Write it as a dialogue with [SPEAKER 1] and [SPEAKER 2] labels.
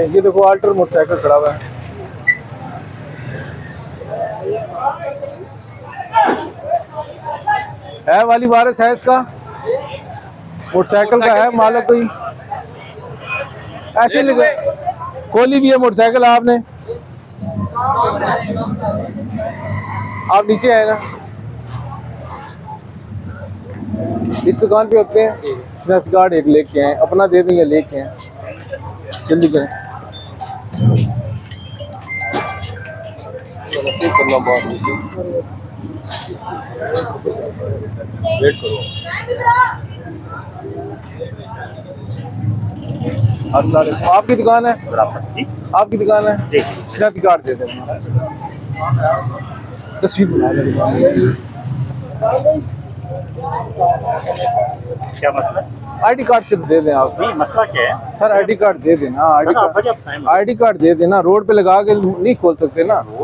[SPEAKER 1] ये देखो alter motorcycle खड़ा हुआ है वाली वारिस है इसका मोटरसाइकिल का है मालिक कोई ऐसे लगे खोली भी है मोटरसाइकिल आपने आप नीचे आए ना इस दुकान पे होते हैं स्नैप कार्ड एक लेके आए अपना दे देंगे लेके आए जल्दी करें वेट करो आपकी दुकान है आपकी दुकान है स्नैप कार्ड दे दें तस्वीर बना दुकान
[SPEAKER 2] क्या मसला
[SPEAKER 1] आईडी कार्ड सिर्फ दे दें आप
[SPEAKER 2] नहीं मसला क्या है
[SPEAKER 1] सर आईडी कार्ड दे देना आईडी कार्ड दे देना रोड पे लगा के नहीं खोल सकते ना